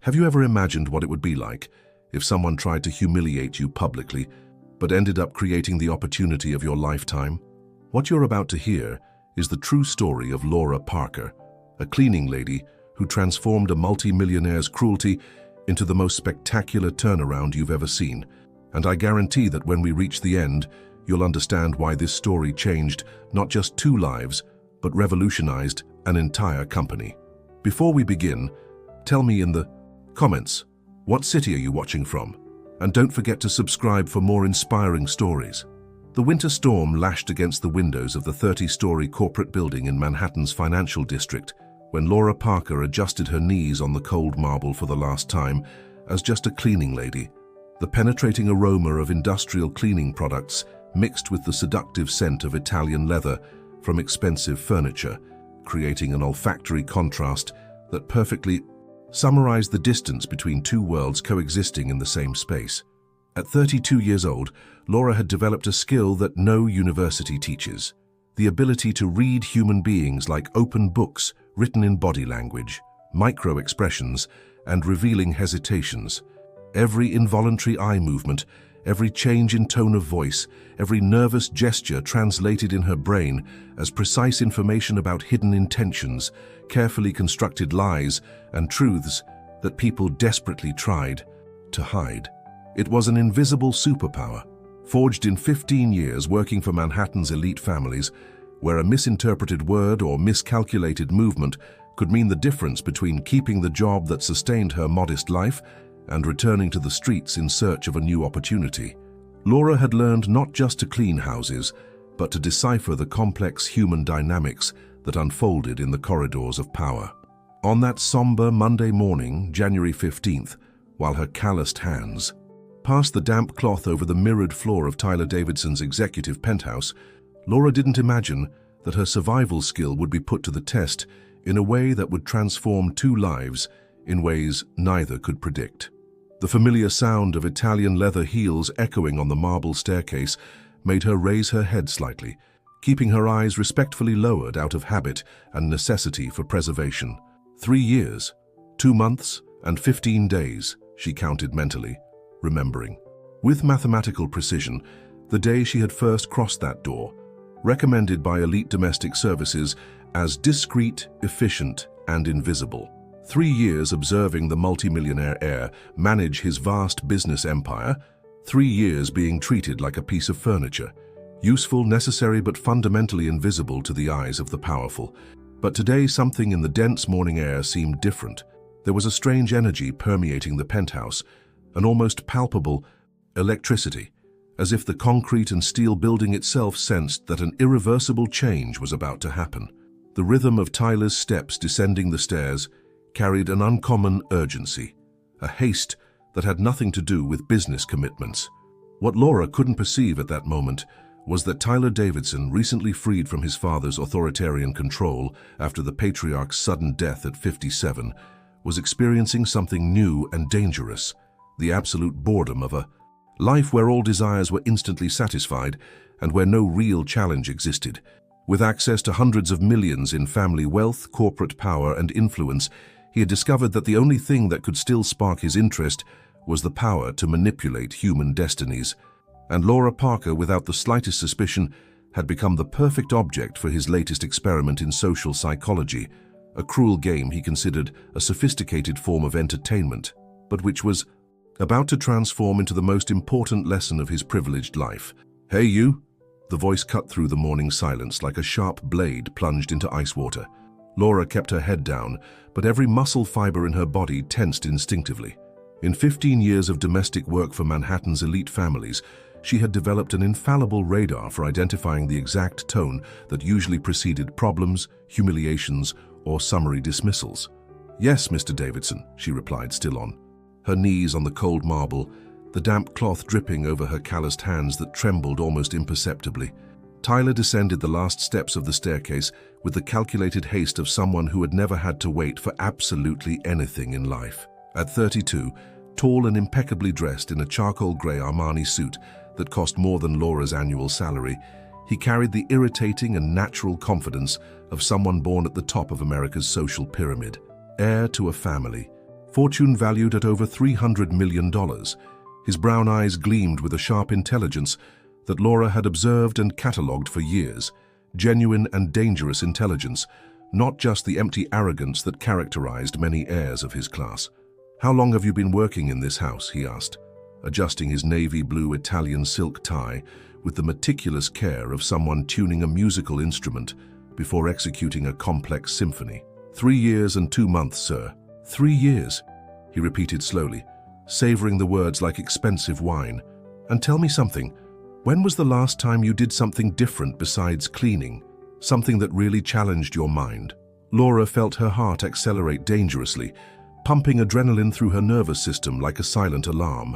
Have you ever imagined what it would be like if someone tried to humiliate you publicly, but ended up creating the opportunity of your lifetime? What you're about to hear is the true story of Laura Parker, a cleaning lady who transformed a multi-millionaire's cruelty into the most spectacular turnaround you've ever seen. And I guarantee that when we reach the end, you'll understand why this story changed not just 2 lives, but revolutionized an entire company. Before we begin, tell me in the comments, what city are you watching from? And don't forget to subscribe for more inspiring stories. The winter storm lashed against the windows of the 30-story corporate building in Manhattan's financial district when Laura Parker adjusted her knees on the cold marble for the last time as just a cleaning lady. The penetrating aroma of industrial cleaning products mixed with the seductive scent of Italian leather from expensive furniture, creating an olfactory contrast that perfectly summarized the distance between 2 worlds coexisting in the same space. At 32 years old, Laura had developed a skill that no university teaches: the ability to read human beings like open books written in body language, micro-expressions, and revealing hesitations. Every involuntary eye movement, every change in tone of voice, every nervous gesture translated in her brain as precise information about hidden intentions, carefully constructed lies, and truths that people desperately tried to hide. It was an invisible superpower, forged in 15 years working for Manhattan's elite families, where a misinterpreted word or miscalculated movement could mean the difference between keeping the job that sustained her modest life and returning to the streets in search of a new opportunity. Laura had learned not just to clean houses, but to decipher the complex human dynamics that unfolded in the corridors of power. On that somber Monday morning, January 15th, while her calloused hands passed the damp cloth over the mirrored floor of Tyler Davidson's executive penthouse, Laura didn't imagine that her survival skill would be put to the test in a way that would transform 2 lives in ways neither could predict. The familiar sound of Italian leather heels echoing on the marble staircase made her raise her head slightly, keeping her eyes respectfully lowered out of habit and necessity for preservation. 3 years, 2 months, and 15 days, she counted mentally, remembering, with mathematical precision, the day she had first crossed that door, recommended by elite domestic services as discreet, efficient, and invisible. 3 years observing the multimillionaire heir manage his vast business empire, 3 years being treated like a piece of furniture, useful, necessary, but fundamentally invisible to the eyes of the powerful. But today something in the dense morning air seemed different. There was a strange energy permeating the penthouse, an almost palpable electricity, as if the concrete and steel building itself sensed that an irreversible change was about to happen. The rhythm of Tyler's steps descending the stairs carried an uncommon urgency, a haste that had nothing to do with business commitments. What Laura couldn't perceive at that moment was that Tyler Davidson, recently freed from his father's authoritarian control after the patriarch's sudden death at 57, was experiencing something new and dangerous: the absolute boredom of a life where all desires were instantly satisfied and where no real challenge existed. With access to hundreds of millions in family wealth, corporate power, and influence, he had discovered that the only thing that could still spark his interest was the power to manipulate human destinies. And Laura Parker, without the slightest suspicion, had become the perfect object for his latest experiment in social psychology, a cruel game he considered a sophisticated form of entertainment, but which was about to transform into the most important lesson of his privileged life. "Hey, you!" The voice cut through the morning silence like a sharp blade plunged into ice water. Laura kept her head down, but every muscle fiber in her body tensed instinctively. In 15 years of domestic work for Manhattan's elite families, she had developed an infallible radar for identifying the exact tone that usually preceded problems, humiliations, or summary dismissals. "Yes, Mr. Davidson," she replied, still on her knees on the cold marble, the damp cloth dripping over her calloused hands that trembled almost imperceptibly. Tyler descended the last steps of the staircase with the calculated haste of someone who had never had to wait for absolutely anything in life. At 32, tall and impeccably dressed in a charcoal grey Armani suit that cost more than Laura's annual salary, he carried the irritating and natural confidence of someone born at the top of America's social pyramid, heir to a family, fortune valued at over $300 million. His brown eyes gleamed with a sharp intelligence that Laura had observed and catalogued for years. Genuine and dangerous intelligence, not just the empty arrogance that characterized many heirs of his class. "How long have you been working in this house?" he asked, adjusting his navy blue Italian silk tie with the meticulous care of someone tuning a musical instrument before executing a complex symphony. 3 years and 2 months, sir." 3 years, he repeated slowly, savoring the words like expensive wine. "And tell me something, when was the last time you did something different besides cleaning? Something that really challenged your mind?" Laura felt her heart accelerate dangerously, pumping adrenaline through her nervous system like a silent alarm.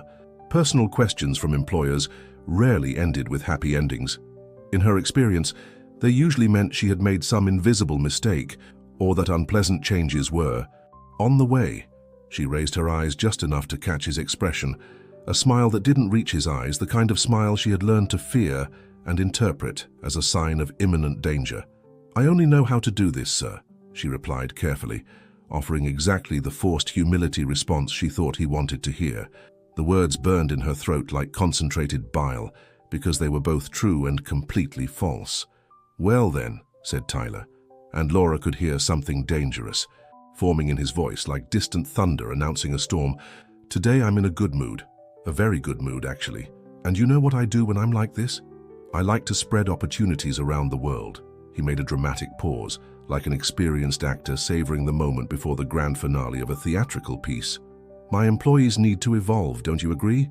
Personal questions from employers rarely ended with happy endings. In her experience, they usually meant she had made some invisible mistake or that unpleasant changes were on the way. She raised her eyes just enough to catch his expression, a smile that didn't reach his eyes, the kind of smile she had learned to fear and interpret as a sign of imminent danger. "I only know how to do this, sir," she replied carefully, offering exactly the forced humility response she thought he wanted to hear. The words burned in her throat like concentrated bile, because they were both true and completely false. "Well then," said Tyler, and Laura could hear something dangerous forming in his voice like distant thunder announcing a storm. "Today I'm in a good mood. A very good mood, actually. And you know what I do when I'm like this? I like to spread opportunities around the world." He made a dramatic pause, like an experienced actor savoring the moment before the grand finale of a theatrical piece. "My employees need to evolve, don't you agree?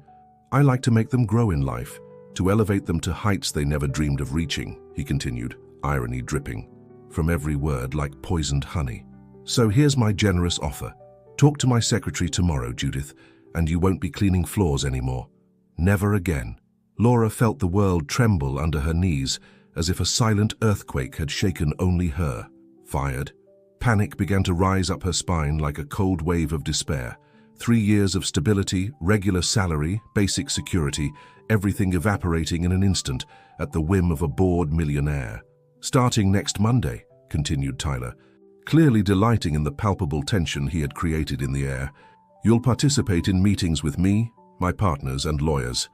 I like to make them grow in life, to elevate them to heights they never dreamed of reaching," he continued, irony dripping from every word like poisoned honey. "So here's my generous offer. Talk to my secretary tomorrow, Judith, and you won't be cleaning floors anymore. Never again." Laura felt the world tremble under her knees, as if a silent earthquake had shaken only her. Fired. Panic began to rise up her spine like a cold wave of despair. 3 years of stability, regular salary, basic security, everything evaporating in an instant at the whim of a bored millionaire. "Starting next Monday," continued Tyler, clearly delighting in the palpable tension he had created in the air, "you'll participate in meetings with me, my partners, and lawyers.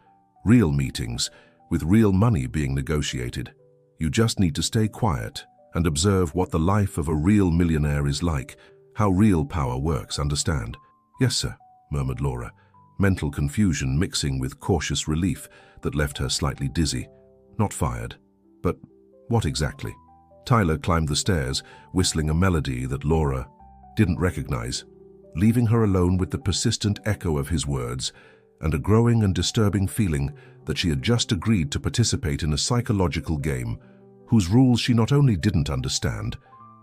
Real meetings, with real money being negotiated. You just need to stay quiet and observe what the life of a real millionaire is like, how real power works, understand?" "Yes, sir," murmured Laura, mental confusion mixing with cautious relief that left her slightly dizzy. Not fired. But what exactly? Tyler climbed the stairs, whistling a melody that Laura didn't recognize, leaving her alone with the persistent echo of his words and a growing and disturbing feeling that she had just agreed to participate in a psychological game whose rules she not only didn't understand,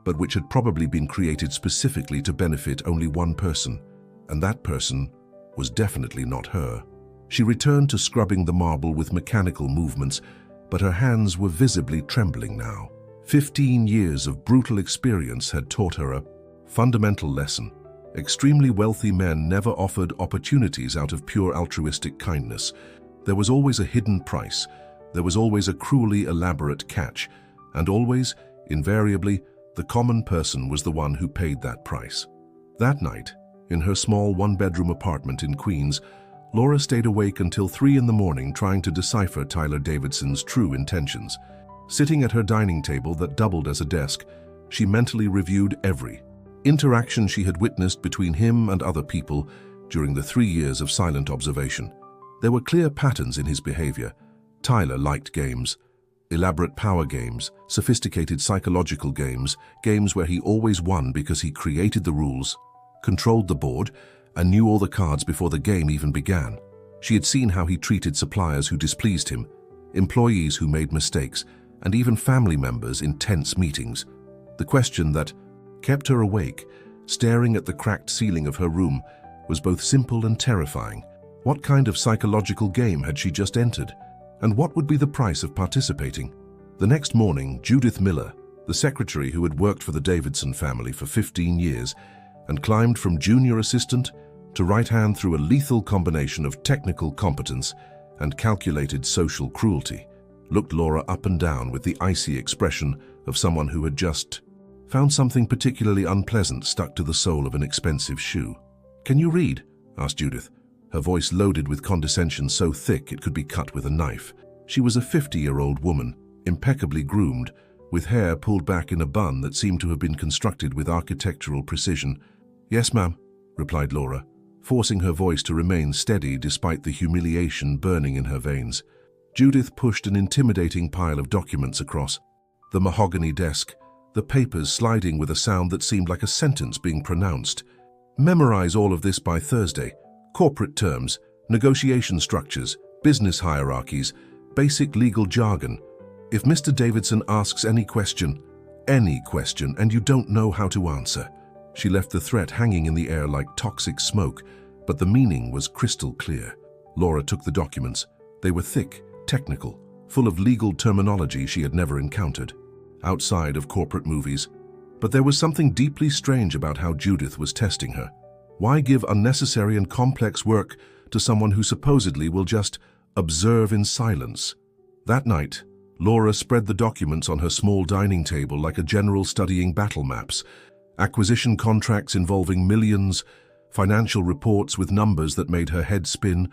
but which had probably been created specifically to benefit only one person, and that person was definitely not her. She returned to scrubbing the marble with mechanical movements, but her hands were visibly trembling now. 15 years of brutal experience had taught her a fundamental lesson. Extremely wealthy men never offered opportunities out of pure altruistic kindness. There was always a hidden price. There was always a cruelly elaborate catch. And always, invariably, the common person was the one who paid that price. That night, in her small one-bedroom apartment in Queens, Laura stayed awake until 3 in the morning trying to decipher Tyler Davidson's true intentions. Sitting at her dining table that doubled as a desk, she mentally reviewed every interaction she had witnessed between him and other people during the 3 years of silent observation. There were clear patterns in his behavior. Tyler liked games. Elaborate power games, sophisticated psychological games, games where he always won because he created the rules, controlled the board, and knew all the cards before the game even began. She had seen how he treated suppliers who displeased him, employees who made mistakes, and even family members in tense meetings. The question that kept her awake, staring at the cracked ceiling of her room, was both simple and terrifying. What kind of psychological game had she just entered? And what would be the price of participating? The next morning, Judith Miller, the secretary who had worked for the Davidson family for 15 years and climbed from junior assistant to right hand through a lethal combination of technical competence and calculated social cruelty, looked Laura up and down with the icy expression of someone who had just found something particularly unpleasant stuck to the sole of an expensive shoe. "Can you read?" asked Judith, her voice loaded with condescension so thick it could be cut with a knife. She was a 50-year-old woman, impeccably groomed, with hair pulled back in a bun that seemed to have been constructed with architectural precision. "Yes, ma'am," replied Laura, forcing her voice to remain steady despite the humiliation burning in her veins. Judith pushed an intimidating pile of documents across the mahogany desk, the papers sliding with a sound that seemed like a sentence being pronounced. "Memorize all of this by Thursday. Corporate terms, negotiation structures, business hierarchies, basic legal jargon. If Mr. Davidson asks any question, and you don't know how to answer." She left the threat hanging in the air like toxic smoke, but the meaning was crystal clear. Laura took the documents. They were thick, technical, full of legal terminology she had never encountered outside of corporate movies. But there was something deeply strange about how Judith was testing her. Why give unnecessary and complex work to someone who supposedly will just observe in silence? That night, Laura spread the documents on her small dining table like a general studying battle maps. Acquisition contracts involving millions, financial reports with numbers that made her head spin,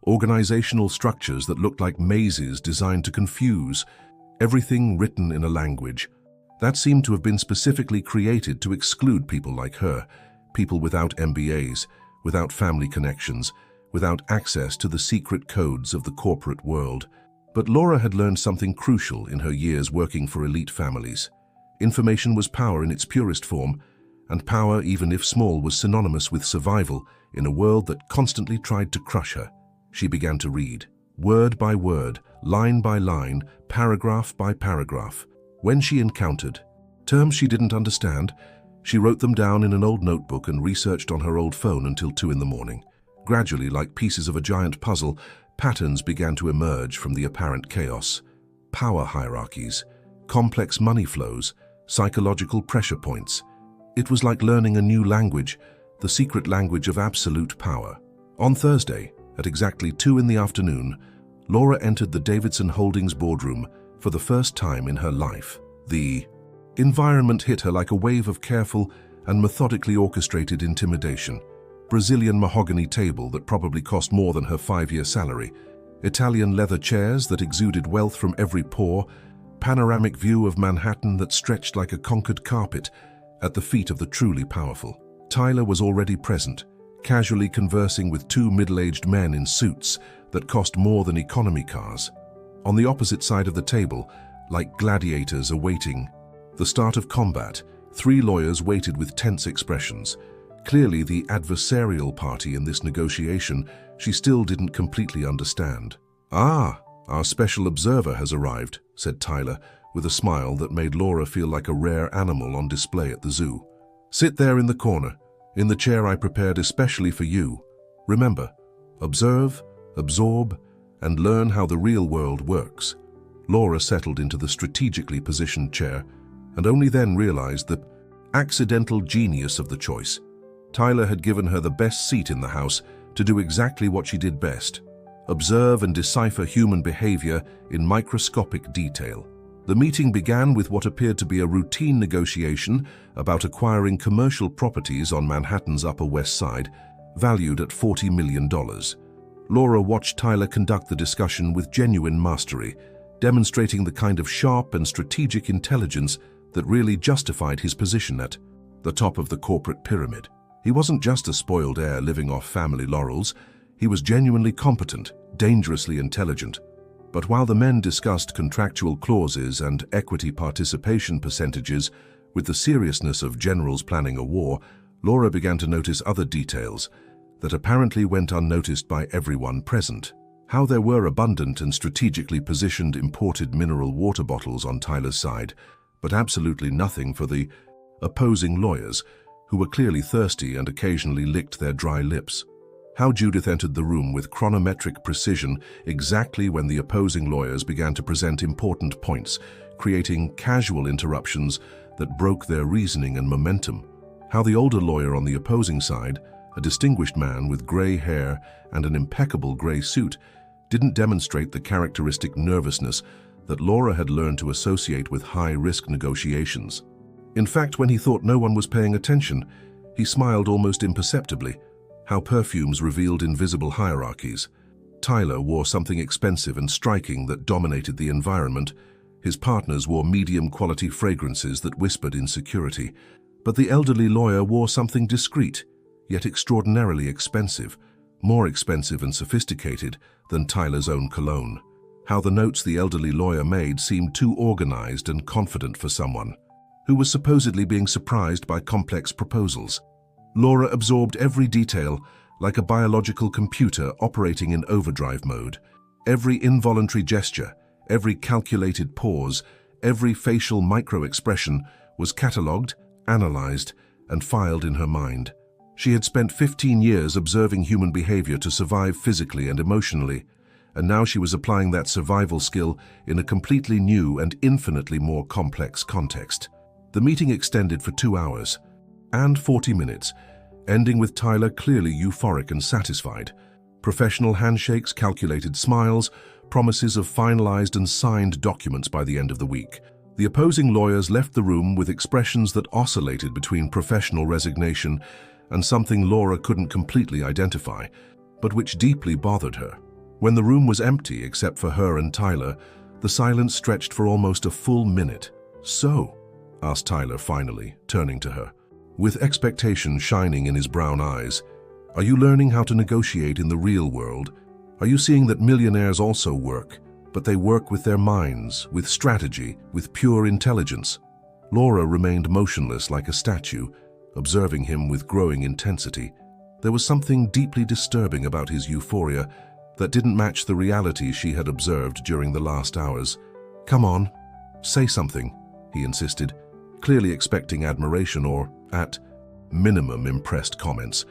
organizational structures that looked like mazes designed to confuse, everything written in a language that seemed to have been specifically created to exclude people like her, people without MBAs, without family connections, without access to the secret codes of the corporate world. But Laura had learned something crucial in her years working for elite families. Information was power in its purest form, and power, even if small, was synonymous with survival in a world that constantly tried to crush her. She began to read, word by word, line by line, paragraph by paragraph. When she encountered terms she didn't understand, she wrote them down in an old notebook and researched on her old phone until 2 in the morning. Gradually, like pieces of a giant puzzle, patterns began to emerge from the apparent chaos. Power hierarchies, complex money flows, psychological pressure points. It was like learning a new language, the secret language of absolute power. On Thursday, at exactly 2 in the afternoon, Laura entered the Davidson Holdings boardroom for the first time in her life. The environment hit her like a wave of careful and methodically orchestrated intimidation. Brazilian mahogany table that probably cost more than her 5-year salary, Italian leather chairs that exuded wealth from every pore, panoramic view of Manhattan that stretched like a conquered carpet at the feet of the truly powerful. Tyler was already present, casually conversing with 2 middle-aged men in suits that cost more than economy cars. On the opposite side of the table, like gladiators awaiting the start of combat, 3 lawyers waited with tense expressions. Clearly the adversarial party in this negotiation she still didn't completely understand. "Ah, our special observer has arrived," said Tyler, with a smile that made Laura feel like a rare animal on display at the zoo. "Sit there in the corner, in the chair I prepared especially for you. Remember, observe, absorb, and learn how the real world works." Laura settled into the strategically positioned chair, and only then realized the accidental genius of the choice. Tyler had given her the best seat in the house to do exactly what she did best: observe and decipher human behavior in microscopic detail. The meeting began with what appeared to be a routine negotiation about acquiring commercial properties on Manhattan's Upper West Side, valued at $40 million. Laura watched Tyler conduct the discussion with genuine mastery, demonstrating the kind of sharp and strategic intelligence that really justified his position at the top of the corporate pyramid. He wasn't just a spoiled heir living off family laurels. He was genuinely competent, dangerously intelligent. But while the men discussed contractual clauses and equity participation percentages with the seriousness of generals planning a war, Laura began to notice other details that apparently went unnoticed by everyone present. How there were abundant and strategically positioned imported mineral water bottles on Tyler's side, but absolutely nothing for the opposing lawyers, who were clearly thirsty and occasionally licked their dry lips. How Judith entered the room with chronometric precision exactly when the opposing lawyers began to present important points, creating casual interruptions that broke their reasoning and momentum. How the older lawyer on the opposing side, a distinguished man with gray hair and an impeccable gray suit, didn't demonstrate the characteristic nervousness that Laura had learned to associate with high-risk negotiations. In fact, when he thought no one was paying attention, he smiled almost imperceptibly. how perfumes revealed invisible hierarchies. Tyler wore something expensive and striking that dominated the environment. His partners wore medium-quality fragrances that whispered insecurity. But the elderly lawyer wore something discreet, yet extraordinarily expensive, more expensive and sophisticated than Tyler's own cologne. How the notes the elderly lawyer made seemed too organized and confident for someone who was supposedly being surprised by complex proposals. Laura absorbed every detail like a biological computer operating in overdrive mode. Every involuntary gesture, every calculated pause, every facial micro-expression was catalogued, analyzed, and filed in her mind. She had spent 15 years observing human behavior to survive physically and emotionally, and now she was applying that survival skill in a completely new and infinitely more complex context. The meeting extended for 2 hours and 40 minutes, ending with Tyler clearly euphoric and satisfied. Professional handshakes, calculated smiles, promises of finalized and signed documents by the end of the week. The opposing lawyers left the room with expressions that oscillated between professional resignation and something Laura couldn't completely identify, but which deeply bothered her. When the room was empty except for her and Tyler, the silence stretched for almost a full minute. "So?" asked Tyler finally, turning to her. With expectation shining in his brown eyes, "Are you learning how to negotiate in the real world? Are you seeing that millionaires also work, but they work with their minds, with strategy, with pure intelligence?" Laura remained motionless like a statue, observing him with growing intensity. There was something deeply disturbing about his euphoria that didn't match the reality she had observed during the last hours. "Come on, say something," he insisted, clearly expecting admiration or, at minimum, impressed comments.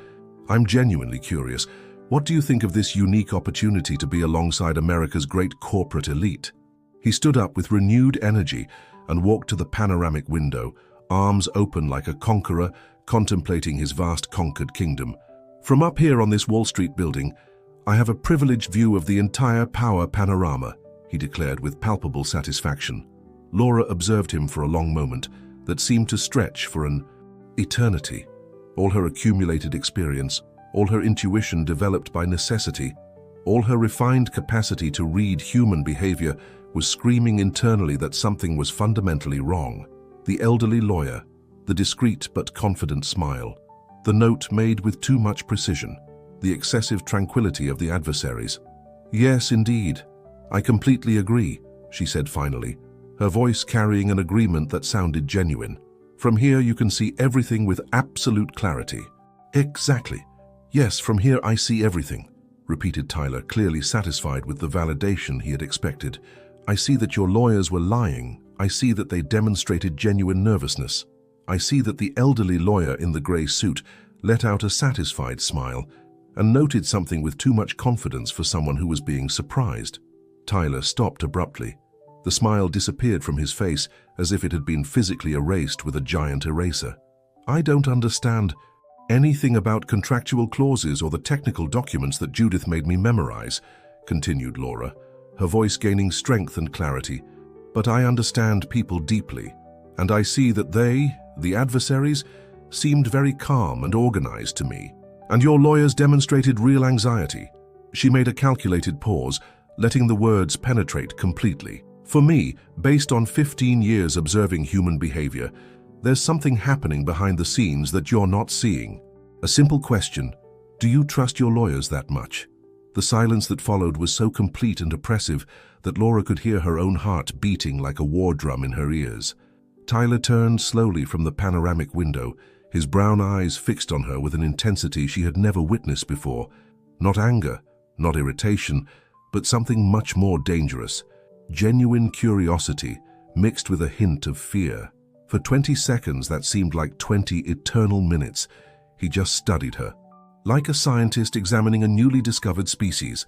"I'm genuinely curious. What do you think of this unique opportunity to be alongside America's great corporate elite?" He stood up with renewed energy and walked to the panoramic window, arms open like a conqueror contemplating his vast conquered kingdom. "From up here on this Wall Street building, I have a privileged view of the entire power panorama," he declared with palpable satisfaction. Laura observed him for a long moment that seemed to stretch for an eternity. All her accumulated experience, all her intuition developed by necessity, all her refined capacity to read human behavior was screaming internally that something was fundamentally wrong. The elderly lawyer, the discreet but confident smile, the note made with too much precision, the excessive tranquility of the adversaries. "Yes, indeed. I completely agree," she said finally, her voice carrying an agreement that sounded genuine. "From here you can see everything with absolute clarity." "Exactly. Yes, from here I see everything," repeated Tyler, clearly satisfied with the validation he had expected. "I see that your lawyers were lying. I see that they demonstrated genuine nervousness. I see that the elderly lawyer in the gray suit let out a satisfied smile and noted something with too much confidence for someone who was being surprised." Tyler stopped abruptly. The smile disappeared from his face as if it had been physically erased with a giant eraser. "I don't understand anything about contractual clauses or the technical documents that Judith made me memorize," continued Laura, her voice gaining strength and clarity. "But I understand people deeply, and I see that they, the adversaries, seemed very calm and organized to me. And your lawyers demonstrated real anxiety." She made a calculated pause, letting the words penetrate completely. "For me, based on 15 years observing human behavior, there's something happening behind the scenes that you're not seeing. A simple question: do you trust your lawyers that much?" The silence that followed was so complete and oppressive that Laura could hear her own heart beating like a war drum in her ears. Tyler turned slowly from the panoramic window, his brown eyes fixed on her with an intensity she had never witnessed before. Not anger, not irritation, but something much more dangerous. Genuine curiosity mixed with a hint of fear. For 20 seconds that seemed like 20 eternal minutes. He just studied her. Like a scientist examining a newly discovered species,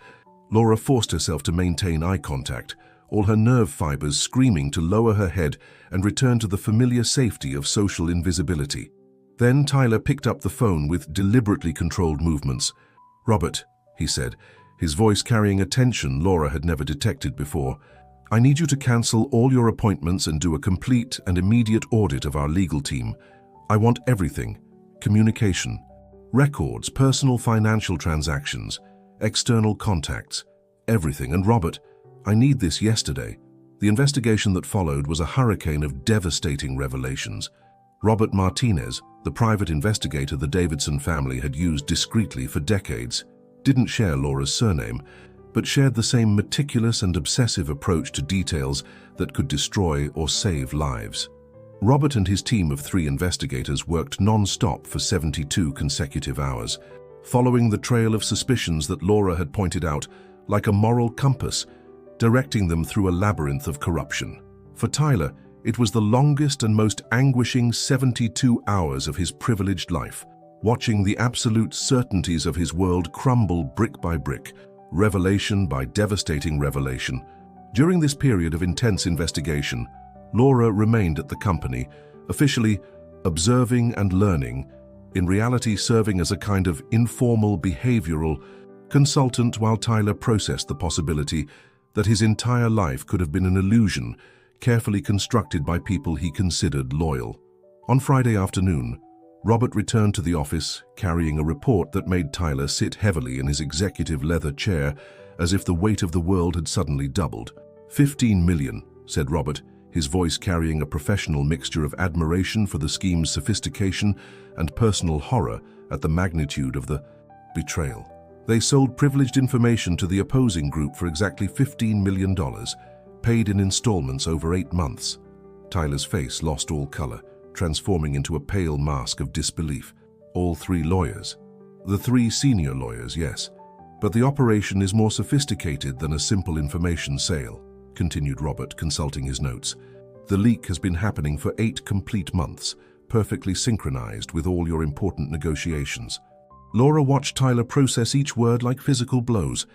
Laura forced herself to maintain eye contact, all her nerve fibers screaming to lower her head and return to the familiar safety of social invisibility. Then Tyler picked up the phone with deliberately controlled movements. "Robert," he said, his voice carrying a tension Laura had never detected before, "I need you to cancel all your appointments and do a complete and immediate audit of our legal team. I want everything: communication, Records, personal financial transactions, external contacts, everything. And Robert, I need this yesterday. The investigation that followed was a hurricane of devastating revelations. Robert Martinez, the private investigator the Davidson family had used discreetly for decades, didn't share Laura's surname, but shared the same meticulous and obsessive approach to details that could destroy or save lives. Robert and his team of 3 investigators worked non-stop for 72 consecutive hours, following the trail of suspicions that Laura had pointed out like a moral compass, directing them through a labyrinth of corruption. For Tyler, it was the longest and most anguishing 72 hours of his privileged life, watching the absolute certainties of his world crumble brick by brick, revelation by devastating revelation. During this period of intense investigation, Laura remained at the company, officially observing and learning, in reality serving as a kind of informal behavioral consultant while Tyler processed the possibility that his entire life could have been an illusion, carefully constructed by people he considered loyal. On Friday afternoon, Robert returned to the office carrying a report that made Tyler sit heavily in his executive leather chair as if the weight of the world had suddenly doubled. 15 million, said Robert, his voice carrying a professional mixture of admiration for the scheme's sophistication and personal horror at the magnitude of the betrayal. They sold privileged information to the opposing group for exactly $15 million, paid in installments over 8 months. Tyler's face lost all color, transforming into a pale mask of disbelief. All 3 lawyers. The 3 senior lawyers, yes. But the operation is more sophisticated than a simple information sale, continued Robert, consulting his notes. The leak has been happening for 8 complete months, perfectly synchronized with all your important negotiations. Laura watched Tyler process each word like physical blows.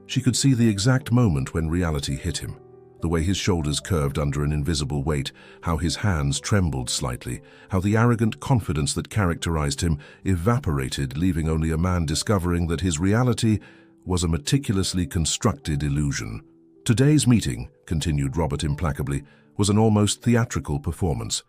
She could see the exact moment when reality hit him. The way his shoulders curved under an invisible weight, how his hands trembled slightly, how the arrogant confidence that characterized him evaporated, leaving only a man discovering that his reality was a meticulously constructed illusion. Today's meeting, continued Robert implacably, was an almost theatrical performance.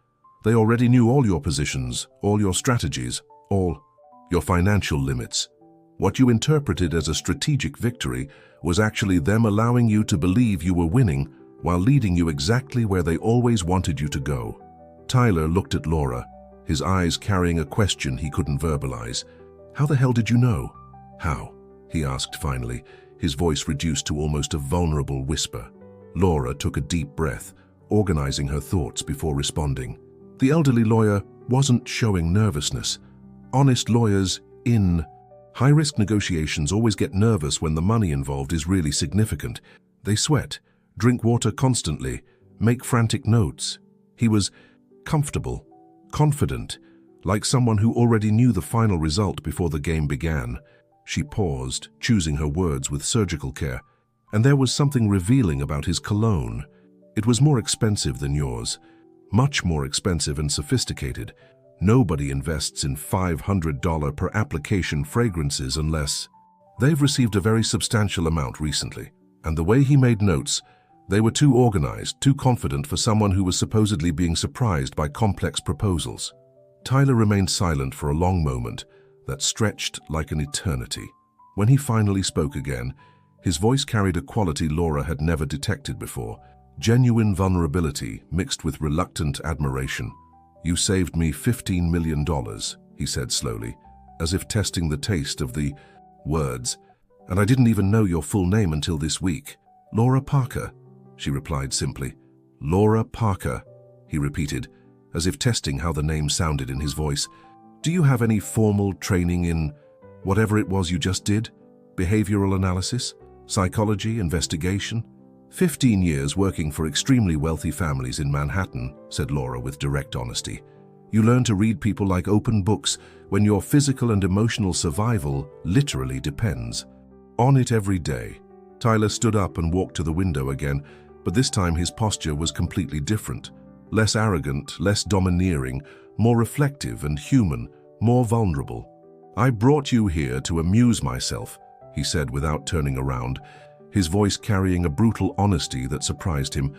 They already knew all your positions, all your strategies, all your financial limits. What you interpreted as a strategic victory was actually them allowing you to believe you were winning while leading you exactly where they always wanted you to go. Tyler looked at Laura, his eyes carrying a question he couldn't verbalize. How the hell did you know? How? He asked finally, his voice reduced to almost a vulnerable whisper. Laura took a deep breath, organizing her thoughts before responding. The elderly lawyer wasn't showing nervousness. Honest lawyers in high-risk negotiations always get nervous when the money involved is really significant. They sweat, drink water constantly, make frantic notes. He was comfortable, confident, like someone who already knew the final result before the game began. She paused, choosing her words with surgical care, and there was something revealing about his cologne. It was more expensive than yours, much more expensive and sophisticated. Nobody invests in $500 per application fragrances unless they've received a very substantial amount recently. And the way he made notes, they were too organized, too confident for someone who was supposedly being surprised by complex proposals. Tyler remained silent for a long moment that stretched like an eternity. When he finally spoke again, his voice carried a quality Laura had never detected before, genuine vulnerability mixed with reluctant admiration. You saved me $15 million, he said slowly, as if testing the taste of the words. And I didn't even know your full name until this week. Laura Parker, she replied simply. Laura Parker, he repeated, as if testing how the name sounded in his voice. Do you have any formal training in whatever it was you just did? Behavioral analysis? Psychology? Investigation? 15 years working for extremely wealthy families in Manhattan, said Laura with direct honesty. You learn to read people like open books when your physical and emotional survival literally depends on it every day. Tyler stood up and walked to the window again, but this time his posture was completely different. Less arrogant, less domineering, more reflective and human, more vulnerable. I brought you here to amuse myself, he said without turning around, his voice carrying a brutal honesty that surprised him.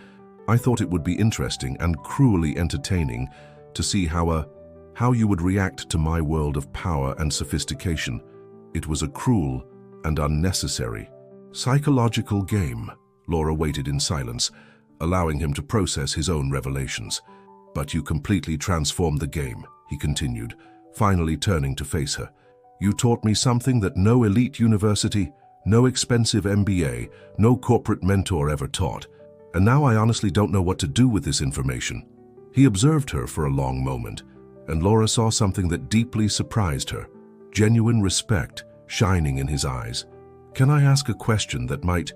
I thought it would be interesting and cruelly entertaining to see how a how you would react to my world of power and sophistication. It was a cruel and unnecessary psychological game. Laura waited in silence, allowing him to process his own revelations. But you completely transformed the game, he continued, finally turning to face her. You taught me something that no elite university, no expensive MBA, no corporate mentor ever taught. And now I honestly don't know what to do with this information. He observed her for a long moment, and Laura saw something that deeply surprised her, genuine respect shining in his eyes. Can I ask a question that might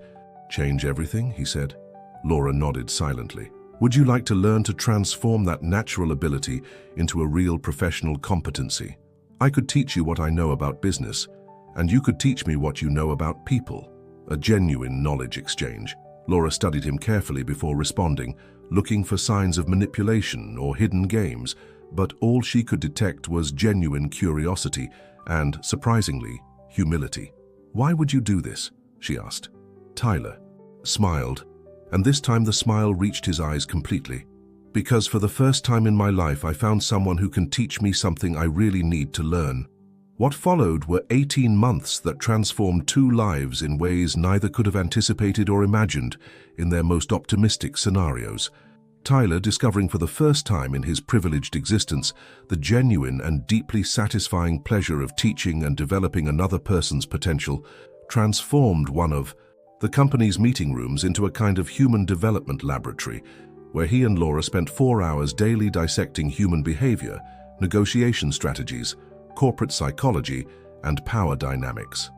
change everything? He said. Laura nodded silently. Would you like to learn to transform that natural ability into a real professional competency? I could teach you what I know about business, and you could teach me what you know about people. A genuine knowledge exchange. Laura studied him carefully before responding, looking for signs of manipulation or hidden games, but all she could detect was genuine curiosity and, surprisingly, humility. Why would you do this? She asked. Tyler smiled, and this time the smile reached his eyes completely. Because for the first time in my life I found someone who can teach me something I really need to learn. What followed were 18 months that transformed two lives in ways neither could have anticipated or imagined in their most optimistic scenarios. Tyler, discovering for the first time in his privileged existence the genuine and deeply satisfying pleasure of teaching and developing another person's potential, transformed one of the company's meeting rooms into a kind of human development laboratory, where he and Laura spent 4 hours daily dissecting human behavior, negotiation strategies, corporate psychology, and power dynamics.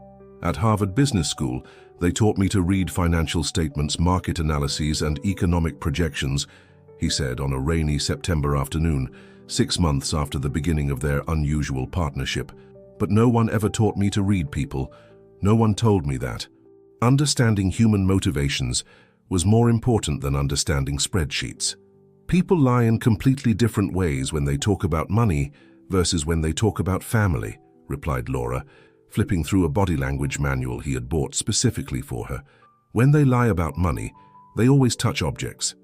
At Harvard Business School, they taught me to read financial statements, market analyses, and economic projections, he said on a rainy September afternoon, 6 months after the beginning of their unusual partnership. But no one ever taught me to read people. No one told me that. Understanding human motivations was more important than understanding spreadsheets. People lie in completely different ways when they talk about money versus when they talk about family, replied Laura, flipping through a body language manual he had bought specifically for her. When they lie about money, they always touch objects.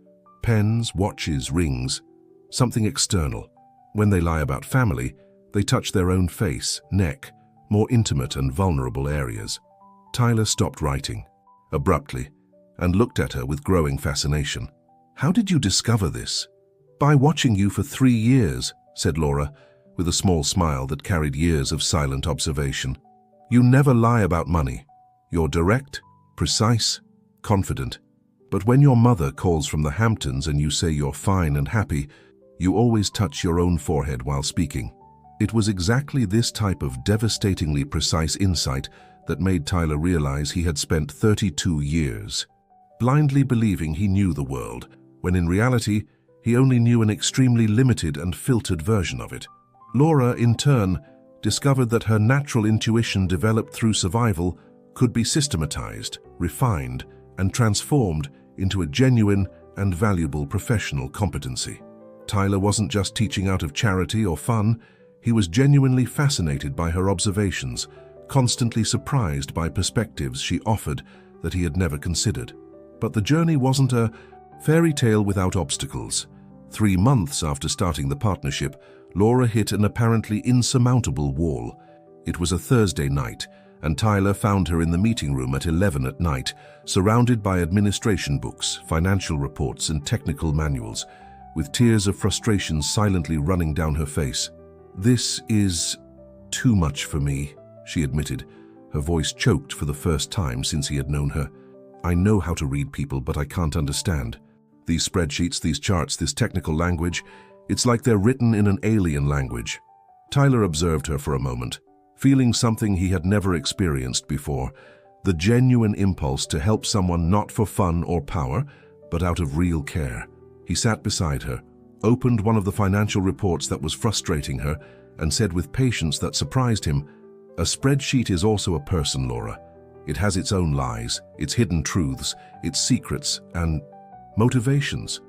Pens, watches, rings, something external. When they lie about family, they touch their own face, neck, more intimate and vulnerable areas. Tyler stopped writing, abruptly, and looked at her with growing fascination. How did you discover this? By watching you for 3 years, said Laura, with a small smile that carried years of silent observation. You never lie about money. You're direct, precise, confident. But when your mother calls from the Hamptons and you say you're fine and happy, you always touch your own forehead while speaking. It was exactly this type of devastatingly precise insight that made Tyler realize he had spent 32 years blindly believing he knew the world, when in reality, he only knew an extremely limited and filtered version of it. Laura, in turn, discovered that her natural intuition developed through survival could be systematized, refined, and transformed into a genuine and valuable professional competency. Tyler wasn't just teaching out of charity or fun, he was genuinely fascinated by her observations, constantly surprised by perspectives she offered that he had never considered. But the journey wasn't a fairy tale without obstacles. 3 months after starting the partnership, Laura hit an apparently insurmountable wall. It was a Thursday night, and Tyler found her in the meeting room at 11 at night, surrounded by administration books, financial reports, and technical manuals, with tears of frustration silently running down her face. This is too much for me, she admitted, her voice choked for the first time since he had known her. I know how to read people, but I can't understand. These spreadsheets, these charts, this technical language, it's like they're written in an alien language. Tyler observed her for a moment, feeling something he had never experienced before, the genuine impulse to help someone not for fun or power, but out of real care. He sat beside her, opened one of the financial reports that was frustrating her, and said with patience that surprised him, "A spreadsheet is also a person, Laura. It has its own lies, its hidden truths, its secrets, and motivations.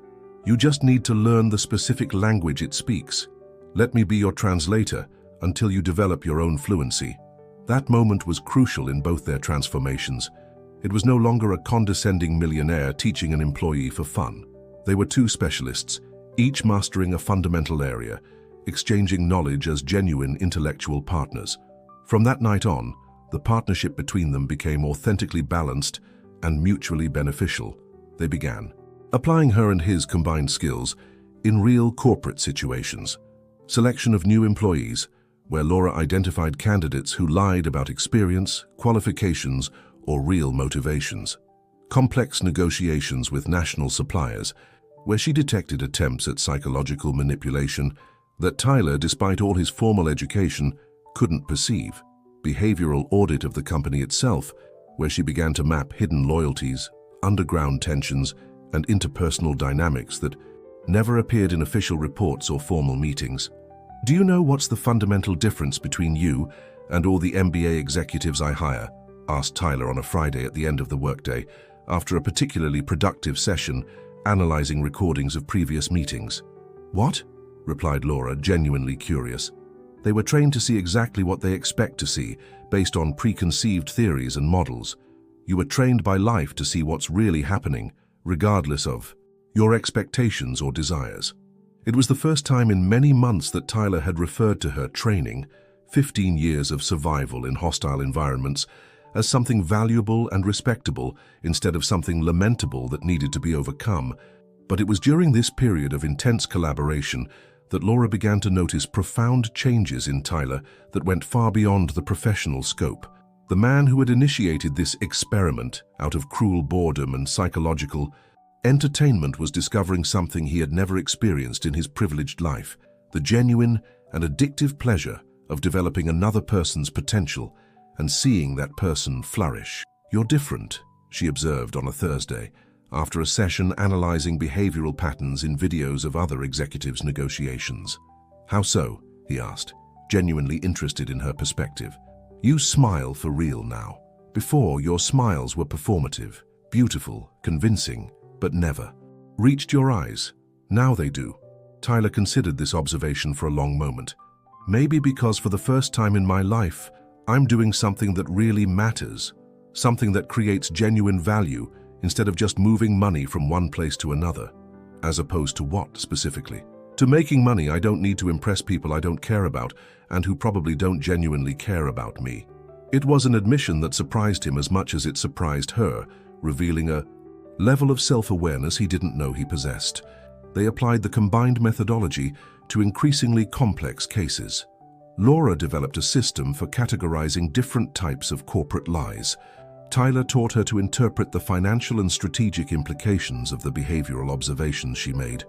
You just need to learn the specific language it speaks. Let me be your translator until you develop your own fluency." That moment was crucial in both their transformations. It was no longer a condescending millionaire teaching an employee for fun. They were two specialists, each mastering a fundamental area, exchanging knowledge as genuine intellectual partners. From that night on, the partnership between them became authentically balanced and mutually beneficial. They began applying her and his combined skills in real corporate situations. Selection of new employees, where Laura identified candidates who lied about experience, qualifications, or real motivations. Complex negotiations with national suppliers, where she detected attempts at psychological manipulation that Tyler, despite all his formal education, couldn't perceive. Behavioral audit of the company itself, where she began to map hidden loyalties, underground tensions, and interpersonal dynamics that never appeared in official reports or formal meetings. Do you know what's the fundamental difference between you and all the MBA executives I hire? Asked Tyler on a Friday at the end of the workday, after a particularly productive session analyzing recordings of previous meetings. What? Replied Laura, genuinely curious. They were trained to see exactly what they expect to see, based on preconceived theories and models. You were trained by life to see what's really happening, regardless of your expectations or desires. It was the first time in many months that Tyler had referred to her training, 15 years of survival in hostile environments, as something valuable and respectable instead of something lamentable that needed to be overcome. But it was during this period of intense collaboration that Laura began to notice profound changes in Tyler that went far beyond the professional scope. The man who had initiated this experiment out of cruel boredom and psychological entertainment was discovering something he had never experienced in his privileged life, the genuine and addictive pleasure of developing another person's potential and seeing that person flourish. You're different, she observed on a Thursday, after a session analyzing behavioral patterns in videos of other executives' negotiations. How so? He asked, genuinely interested in her perspective. You smile for real now. Before, your smiles were performative, beautiful, convincing, but never reached your eyes. Now they do. Tyler considered this observation for a long moment. Maybe because for the first time in my life, I'm doing something that really matters, something that creates genuine value instead of just moving money from one place to another. As opposed to what, specifically? To making money, I don't need to impress people I don't care about and who probably don't genuinely care about me. It was an admission that surprised him as much as it surprised her, revealing a level of self-awareness he didn't know he possessed. They applied the combined methodology to increasingly complex cases. Laura developed a system for categorizing different types of corporate lies. Tyler taught her to interpret the financial and strategic implications of the behavioral observations she made.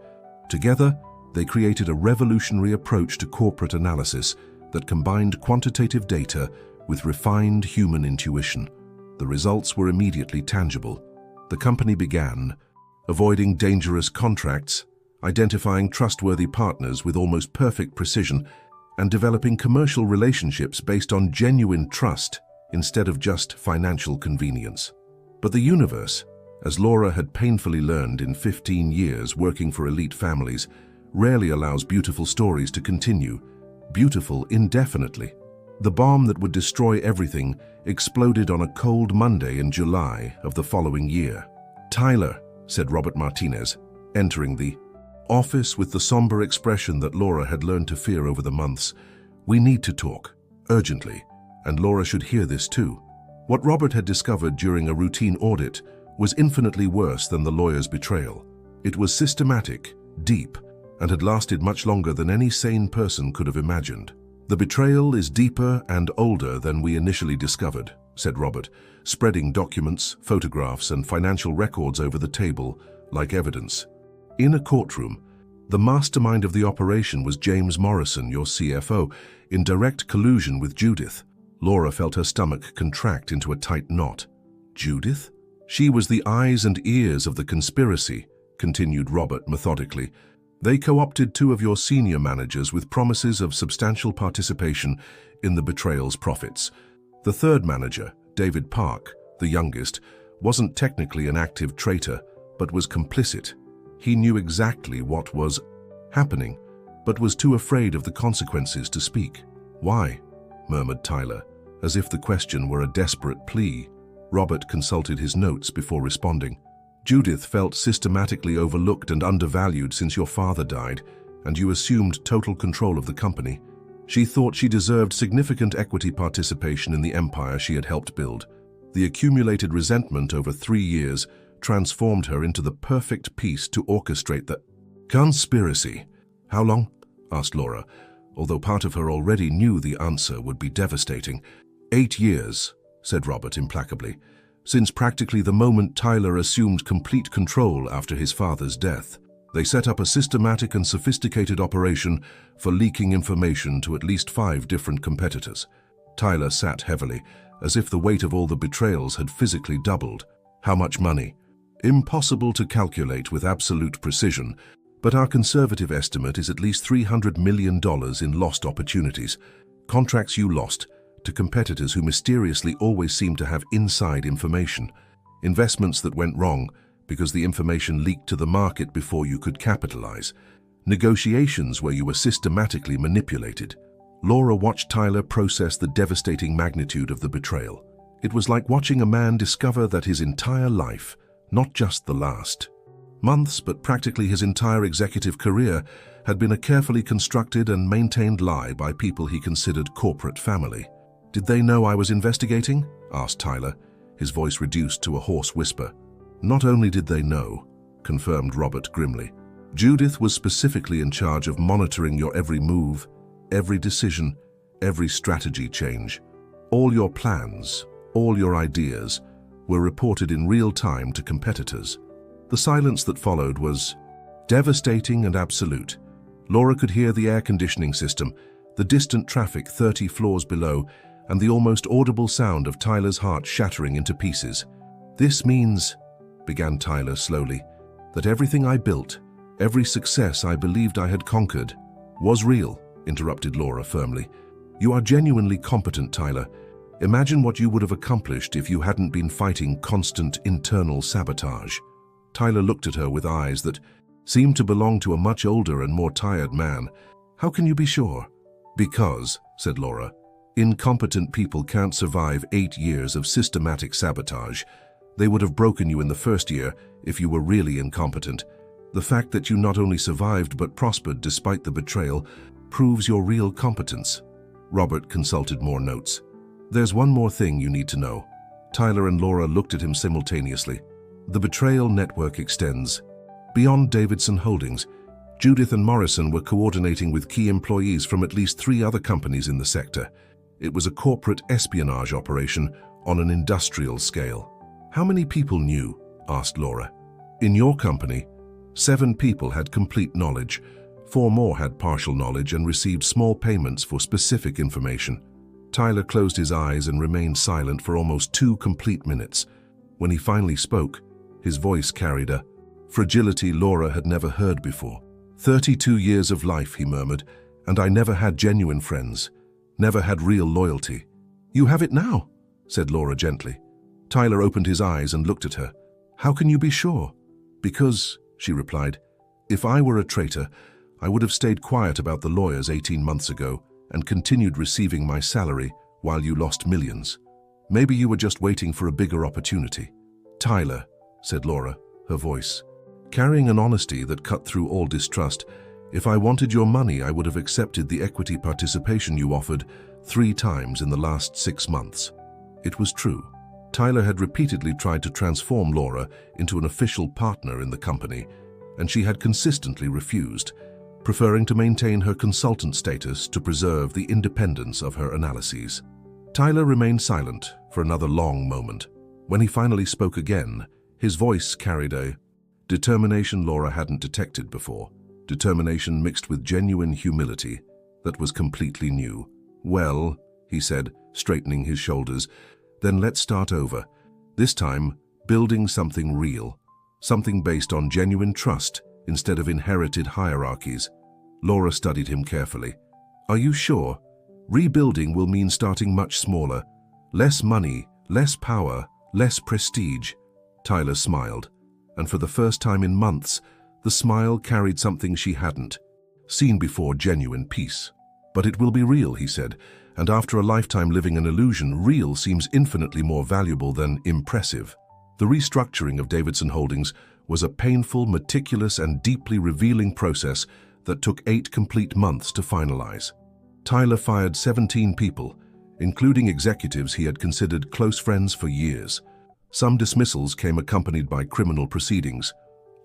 Together, they created a revolutionary approach to corporate analysis that combined quantitative data with refined human intuition. The results were immediately tangible. The company began avoiding dangerous contracts, identifying trustworthy partners with almost perfect precision, and developing commercial relationships based on genuine trust instead of just financial convenience. But the universe, as Laura had painfully learned in 15 years working for elite families, rarely allows beautiful stories to continue, beautiful indefinitely. The bomb that would destroy everything exploded on a cold Monday in July of the following year. "Tyler," said Robert Martinez, entering the office with the somber expression that Laura had learned to fear over the months. "We need to talk, urgently, and Laura should hear this too." What Robert had discovered during a routine audit was infinitely worse than the lawyer's betrayal. It was systematic, deep, and had lasted much longer than any sane person could have imagined. "The betrayal is deeper and older than we initially discovered," said Robert, spreading documents, photographs, and financial records over the table like evidence. In a courtroom, the mastermind of the operation was James Morrison, your CFO, in direct collusion with Judith. Laura felt her stomach contract into a tight knot. Judith? She was the eyes and ears of the conspiracy, continued Robert methodically. They co-opted 2 of your senior managers with promises of substantial participation in the betrayal's profits. The 3rd manager, David Park, the youngest, wasn't technically an active traitor, but was complicit. He knew exactly what was happening, but was too afraid of the consequences to speak. "Why?" murmured Tyler, as if the question were a desperate plea. Robert consulted his notes before responding. "Judith felt systematically overlooked and undervalued since your father died, and you assumed total control of the company. She thought she deserved significant equity participation in the empire she had helped build. The accumulated resentment over 3 years transformed her into the perfect piece to orchestrate the conspiracy. How long? Asked Laura, although part of her already knew the answer would be devastating. 8 years, said Robert implacably, since practically the moment Tyler assumed complete control after his father's death. They set up a systematic and sophisticated operation for leaking information to at least 5 different competitors. Tyler sat heavily, as if the weight of all the betrayals had physically doubled. How much money? Impossible to calculate with absolute precision, but our conservative estimate is at least $300 million in lost opportunities. Contracts you lost to competitors who mysteriously always seem to have inside information. Investments that went wrong because the information leaked to the market before you could capitalize. Negotiations where you were systematically manipulated. Laura watched Tyler process the devastating magnitude of the betrayal. It was like watching a man discover that his entire life, not just the last months, but practically his entire executive career, had been a carefully constructed and maintained lie by people he considered corporate family. "Did they know I was investigating?" asked Tyler, his voice reduced to a hoarse whisper. "Not only did they know," confirmed Robert grimly. "Judith was specifically in charge of monitoring your every move, every decision, every strategy change. All your plans, all your ideas, were reported in real time to competitors." The silence that followed was devastating and absolute. Laura could hear the air conditioning system, the distant traffic 30 floors below, and the almost audible sound of Tyler's heart shattering into pieces. "This means," began Tyler slowly, "that everything I built, every success I believed I had conquered, was real," interrupted Laura firmly. "You are genuinely competent, Tyler. Imagine what you would have accomplished if you hadn't been fighting constant internal sabotage." Tyler looked at her with eyes that seemed to belong to a much older and more tired man. "How can you be sure?" "Because," said Laura, "incompetent people can't survive 8 years of systematic sabotage. They would have broken you in the first year if you were really incompetent. The fact that you not only survived but prospered despite the betrayal proves your real competence." Robert consulted more notes. "There's one more thing you need to know." Tyler and Laura looked at him simultaneously. "The betrayal network extends beyond Davidson Holdings. Judith and Morrison were coordinating with key employees from at least 3 other companies in the sector. It was a corporate espionage operation on an industrial scale." "How many people knew?" asked Laura. "In your company, 7 people had complete knowledge. 4 more had partial knowledge and received small payments for specific information." Tyler closed his eyes and remained silent for almost 2 complete minutes. When he finally spoke, his voice carried a fragility Laura had never heard before. 32 years of life," he murmured, "and I never had genuine friends, never had real loyalty." "You have it now," said Laura gently. Tyler opened his eyes and looked at her. "How can you be sure?" "Because," she replied, "if I were a traitor, I would have stayed quiet about the lawyers 18 months ago and continued receiving my salary while you lost millions. Maybe you were just waiting for a bigger opportunity." "Tyler," said Laura, her voice carrying an honesty that cut through all distrust, "if I wanted your money, I would have accepted the equity participation you offered 3 times in the last 6 months." It was true. Tyler had repeatedly tried to transform Laura into an official partner in the company, and she had consistently refused, preferring to maintain her consultant status to preserve the independence of her analyses. Tyler remained silent for another long moment. When he finally spoke again, his voice carried a determination Laura hadn't detected before, determination mixed with genuine humility that was completely new. "Well," he said, straightening his shoulders, "then let's start over. This time, building something real, something based on genuine trust instead of inherited hierarchies." Laura studied him carefully. "Are you sure? Rebuilding will mean starting much smaller. Less money, less power, less prestige." Tyler smiled, and for the first time in months, the smile carried something she hadn't seen before: genuine peace. "But it will be real," he said, "and after a lifetime living an illusion, real seems infinitely more valuable than impressive." The restructuring of Davidson Holdings was a painful, meticulous, and deeply revealing process that took 8 complete months to finalize. Tyler fired 17 people, including executives he had considered close friends for years. Some dismissals came accompanied by criminal proceedings.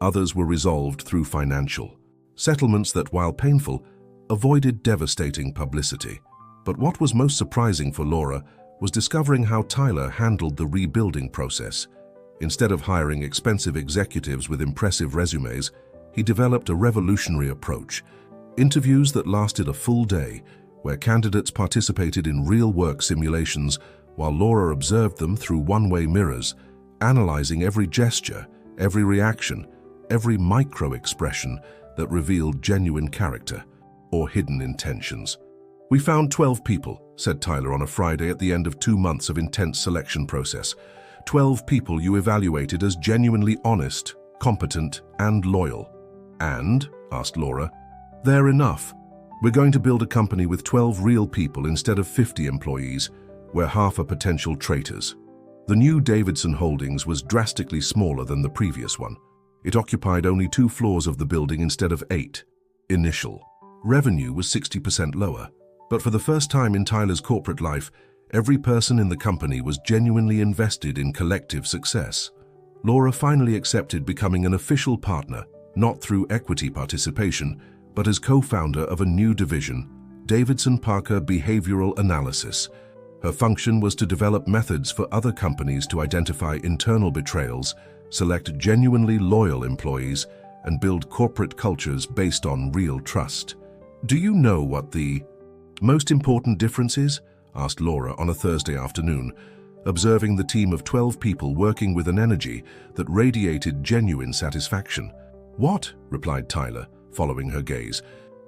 Others were resolved through financial settlements that, while painful, avoided devastating publicity. But what was most surprising for Laura was discovering how Tyler handled the rebuilding process. Instead of hiring expensive executives with impressive resumes, he developed a revolutionary approach. Interviews that lasted a full day, where candidates participated in real-work simulations while Laura observed them through one-way mirrors, analyzing every gesture, every reaction, every micro-expression that revealed genuine character or hidden intentions. "We found 12 people," said Tyler on a Friday at the end of 2 months of intense selection process. 12 people you evaluated as genuinely honest, competent, and loyal. "And?" asked Laura. "They're enough. We're going to build a company with 12 real people instead of 50 employees, where half are potential traitors." The new Davidson Holdings was drastically smaller than the previous one. It occupied only 2 floors of the building instead of 8. Initial revenue was 60% lower. But for the first time in Tyler's corporate life, every person in the company was genuinely invested in collective success. Laura finally accepted becoming an official partner, not through equity participation, but as co-founder of a new division, Davidson Parker Behavioral Analysis. Her function was to develop methods for other companies to identify internal betrayals, select genuinely loyal employees, and build corporate cultures based on real trust. "Do you know what the most important difference is?" asked Laura on a Thursday afternoon, observing the team of 12 people working with an energy that radiated genuine satisfaction. "What?" replied Tyler, following her gaze.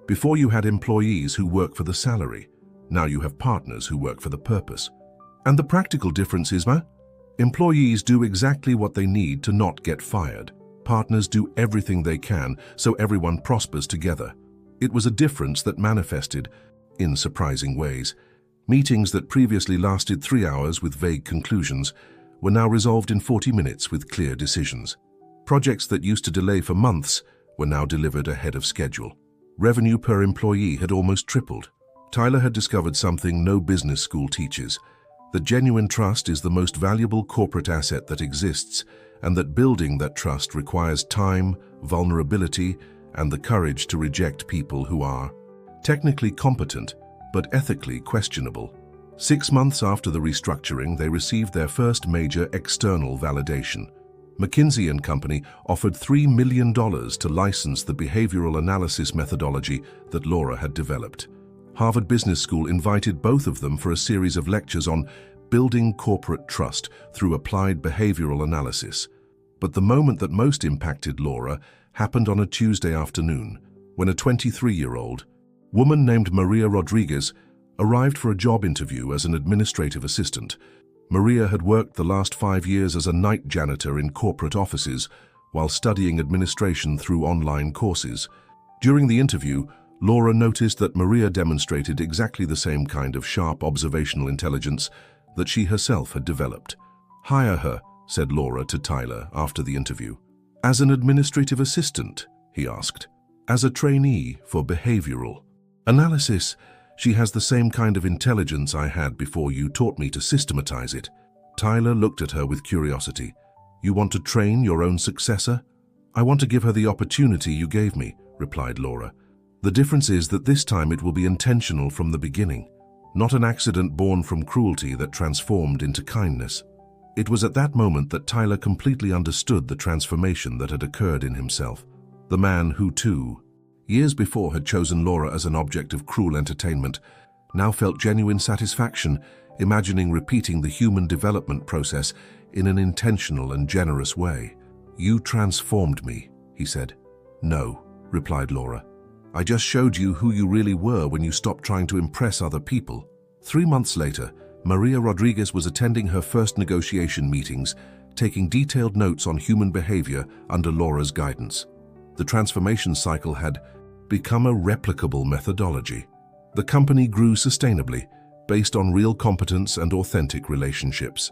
"Before you had employees who work for the salary. Now you have partners who work for the purpose. And the practical difference is, employees do exactly what they need to not get fired. Partners do everything they can so everyone prospers together." It was a difference that manifested in surprising ways. Meetings that previously lasted 3 hours with vague conclusions were now resolved in 40 minutes with clear decisions. Projects that used to delay for months were now delivered ahead of schedule. Revenue per employee had almost tripled. Tyler had discovered something no business school teaches: that genuine trust is the most valuable corporate asset that exists, and that building that trust requires time, vulnerability, and the courage to reject people who are technically competent, but ethically questionable. 6 months after the restructuring, they received their first major external validation. McKinsey & Company offered $3 million to license the behavioral analysis methodology that Laura had developed. Harvard Business School invited both of them for a series of lectures on building corporate trust through applied behavioral analysis. But the moment that most impacted Laura happened on a Tuesday afternoon, when a 23-year-old woman named Maria Rodriguez arrived for a job interview as an administrative assistant. Maria had worked the last 5 years as a night janitor in corporate offices while studying administration through online courses. During the interview, Laura noticed that Maria demonstrated exactly the same kind of sharp observational intelligence that she herself had developed. "Hire her," said Laura to Tyler after the interview. "As an administrative assistant?" he asked. "As a trainee for behavioral analysis. She has the same kind of intelligence I had before you taught me to systematize it." Tyler looked at her with curiosity. "You want to train your own successor?" "I want to give her the opportunity you gave me," replied Laura. "The difference is that this time it will be intentional from the beginning, not an accident born from cruelty that transformed into kindness." It was at that moment that Tyler completely understood the transformation that had occurred in himself. The man who, 2 years before, had chosen Laura as an object of cruel entertainment, now felt genuine satisfaction imagining repeating the human development process in an intentional and generous way. "You transformed me," he said. "No," replied Laura. "I just showed you who you really were when you stopped trying to impress other people." 3 months later, Maria Rodriguez was attending her first negotiation meetings, taking detailed notes on human behavior under Laura's guidance. The transformation cycle had become a replicable methodology. The company grew sustainably, based on real competence and authentic relationships.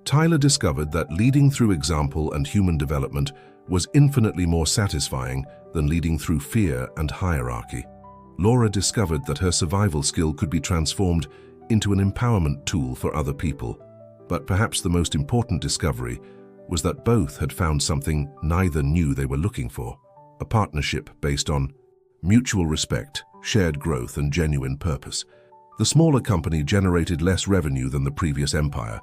Tyler discovered that leading through example and human development was infinitely more satisfying than leading through fear and hierarchy. Laura discovered that her survival skill could be transformed into an empowerment tool for other people. But perhaps the most important discovery was that both had found something neither knew they were looking for: a partnership based on mutual respect, shared growth, and genuine purpose. The smaller company generated less revenue than the previous empire,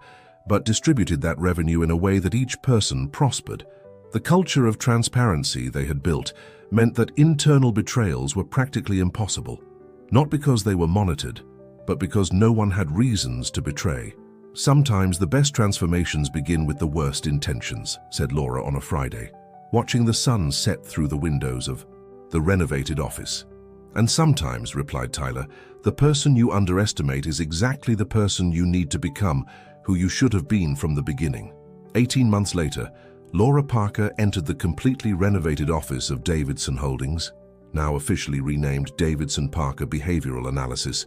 but distributed that revenue in a way that each person prospered. The culture of transparency they had built meant that internal betrayals were practically impossible, not because they were monitored, but because no one had reasons to betray. "Sometimes the best transformations begin with the worst intentions," said Laura on a Friday, watching the sun set through the windows of the renovated office. "And sometimes," replied Tyler, "the person you underestimate is exactly the person you need to become, who you should have been from the beginning." 18 months later, Laura Parker entered the completely renovated office of Davidson Holdings, now officially renamed Davidson Parker Behavioral Analysis,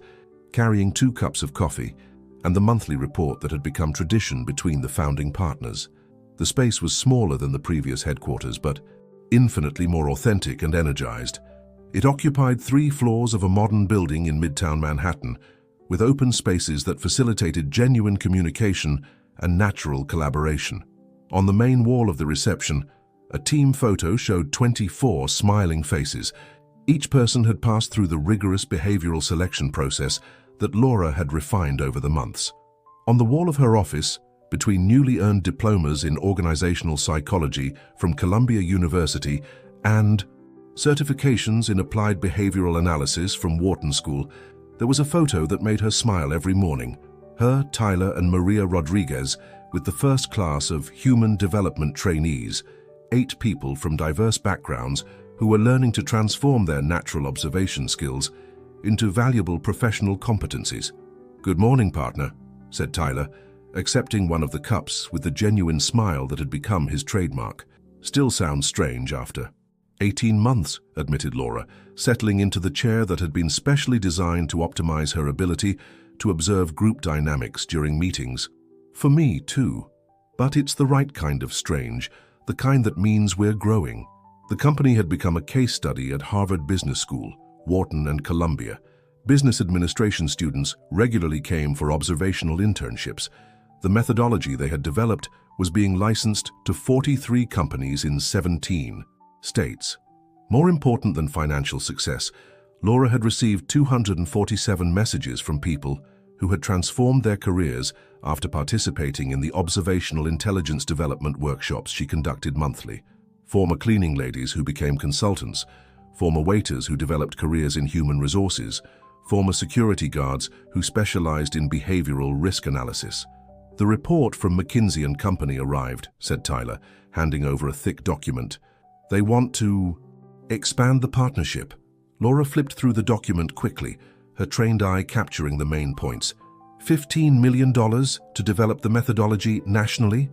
carrying 2 cups of coffee and the monthly report that had become tradition between the founding partners. The space was smaller than the previous headquarters, but infinitely more authentic and energized. It occupied 3 floors of a modern building in Midtown Manhattan, with open spaces that facilitated genuine communication and natural collaboration. On the main wall of the reception, a team photo showed 24 smiling faces. Each person had passed through the rigorous behavioral selection process that Laura had refined over the months. On the wall of her office, between newly earned diplomas in organizational psychology from Columbia University and certifications in applied behavioral analysis from Wharton School, there was a photo that made her smile every morning. Her, Tyler, and Maria Rodriguez with the first class of human development trainees, 8 people from diverse backgrounds who were learning to transform their natural observation skills into valuable professional competencies. "Good morning, partner," said Tyler, accepting one of the cups with the genuine smile that had become his trademark. "Still sounds strange after 18 months, admitted Laura, settling into the chair that had been specially designed to optimize her ability to observe group dynamics during meetings. "For me, too. But it's the right kind of strange, the kind that means we're growing." The company had become a case study at Harvard Business School, Wharton, and Columbia. Business administration students regularly came for observational internships. The methodology they had developed was being licensed to 43 companies in 17 states. More important than financial success, Laura had received 247 messages from people who had transformed their careers after participating in the observational intelligence development workshops she conducted monthly. Former cleaning ladies who became consultants, former waiters who developed careers in human resources, former security guards who specialized in behavioral risk analysis. "The report from McKinsey & Company arrived," said Tyler, handing over a thick document. "They want to expand the partnership." Laura flipped through the document quickly, her trained eye capturing the main points. $15 million to develop the methodology nationally?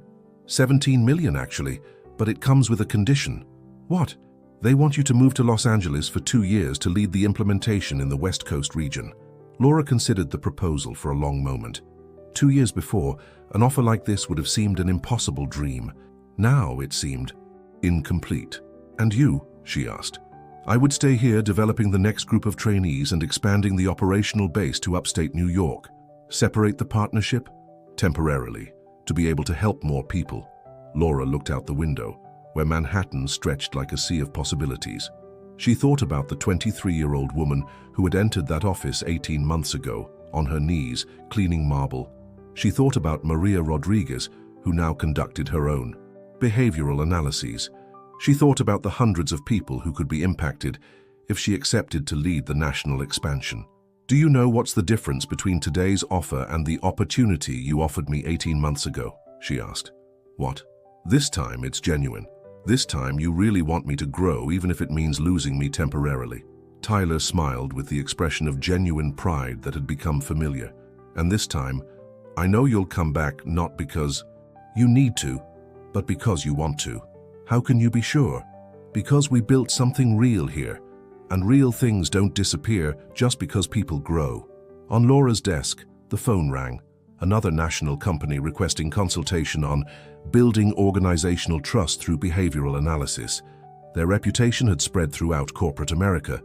17 million, actually, but it comes with a condition. "What?" "They want you to move to Los Angeles for 2 years to lead the implementation in the West Coast region." Laura considered the proposal for a long moment. 2 years before, an offer like this would have seemed an impossible dream. Now it seemed incomplete. "And you?" she asked. "I would stay here developing the next group of trainees and expanding the operational base to upstate New York. Separate the partnership? Temporarily, to be able to help more people." Laura looked out the window, where Manhattan stretched like a sea of possibilities. She thought about the 23-year-old woman who had entered that office 18 months ago, on her knees, cleaning marble. She thought about Maria Rodriguez, who now conducted her own behavioral analyses. She thought about the hundreds of people who could be impacted if she accepted to lead the national expansion. "Do you know what's the difference between today's offer and the opportunity you offered me 18 months ago?" she asked. "What?" "This time it's genuine. This time you really want me to grow, even if it means losing me temporarily." Tyler smiled with the expression of genuine pride that had become familiar. "And this time, I know you'll come back not because you need to, but because you want to." "How can you be sure?" "Because we built something real here, and real things don't disappear just because people grow." On Laura's desk, the phone rang. another national company requesting consultation on building organizational trust through behavioral analysis. Their reputation had spread throughout corporate America,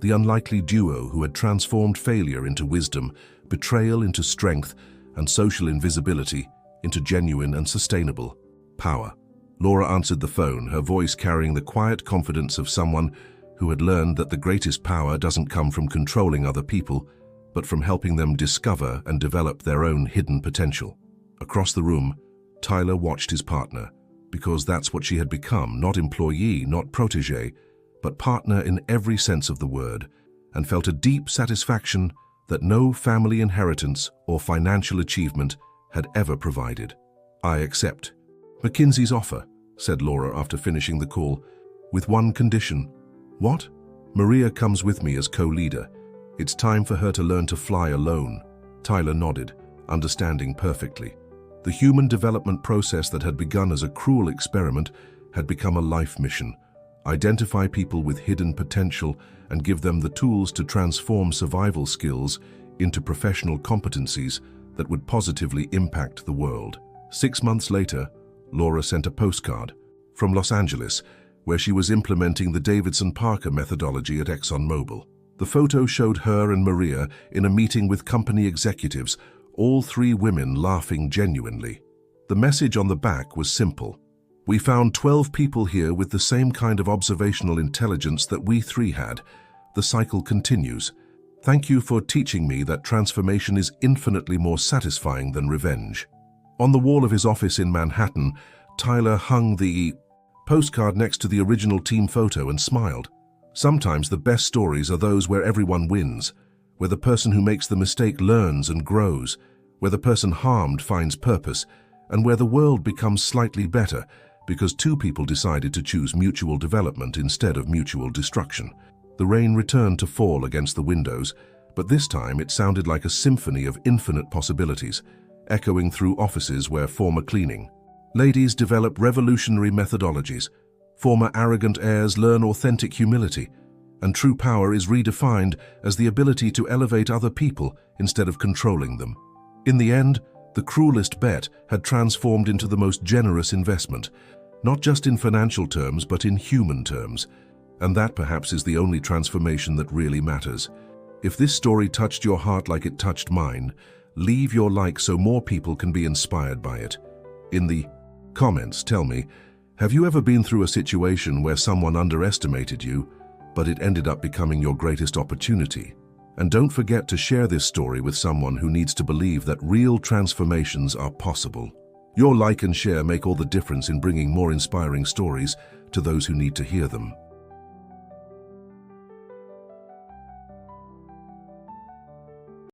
the unlikely duo who had transformed failure into wisdom, betrayal into strength, and social invisibility into genuine and sustainable power. Laura answered the phone, her voice carrying the quiet confidence of someone who had learned that the greatest power doesn't come from controlling other people, but from helping them discover and develop their own hidden potential. Across the room, Tyler watched his partner, because that's what she had become, not employee, not protégé, but partner in every sense of the word, and felt a deep satisfaction that no family inheritance or financial achievement had ever provided. "I accept McKinsey's offer," said Laura after finishing the call, "with one condition." "What?" "Maria comes with me as co-leader. It's time for her to learn to fly alone." Tyler nodded, understanding perfectly. The human development process that had begun as a cruel experiment had become a life mission. Identify people with hidden potential and give them the tools to transform survival skills into professional competencies that would positively impact the world. 6 months later, Laura sent a postcard from Los Angeles, where she was implementing the Davidson-Parker methodology at ExxonMobil. The photo showed her and Maria in a meeting with company executives, all 3 women laughing genuinely. The message on the back was simple. "We found 12 people here with the same kind of observational intelligence that we 3 had. The cycle continues. Thank you for teaching me that transformation is infinitely more satisfying than revenge." On the wall of his office in Manhattan, Tyler hung the postcard next to the original team photo and smiled. Sometimes the best stories are those where everyone wins, where the person who makes the mistake learns and grows, where the person harmed finds purpose, and where the world becomes slightly better because 2 people decided to choose mutual development instead of mutual destruction. The rain returned to fall against the windows, but this time it sounded like a symphony of infinite possibilities, echoing through offices where former cleaning ladies develop revolutionary methodologies, former arrogant heirs learn authentic humility, and true power is redefined as the ability to elevate other people instead of controlling them. In the end, the cruelest bet had transformed into the most generous investment, not just in financial terms but in human terms. And that perhaps is the only transformation that really matters. If this story touched your heart like it touched mine, leave your like so more people can be inspired by it. In the comments, tell me, have you ever been through a situation where someone underestimated you, but it ended up becoming your greatest opportunity? And don't forget to share this story with someone who needs to believe that real transformations are possible. Your like and share make all the difference in bringing more inspiring stories to those who need to hear them.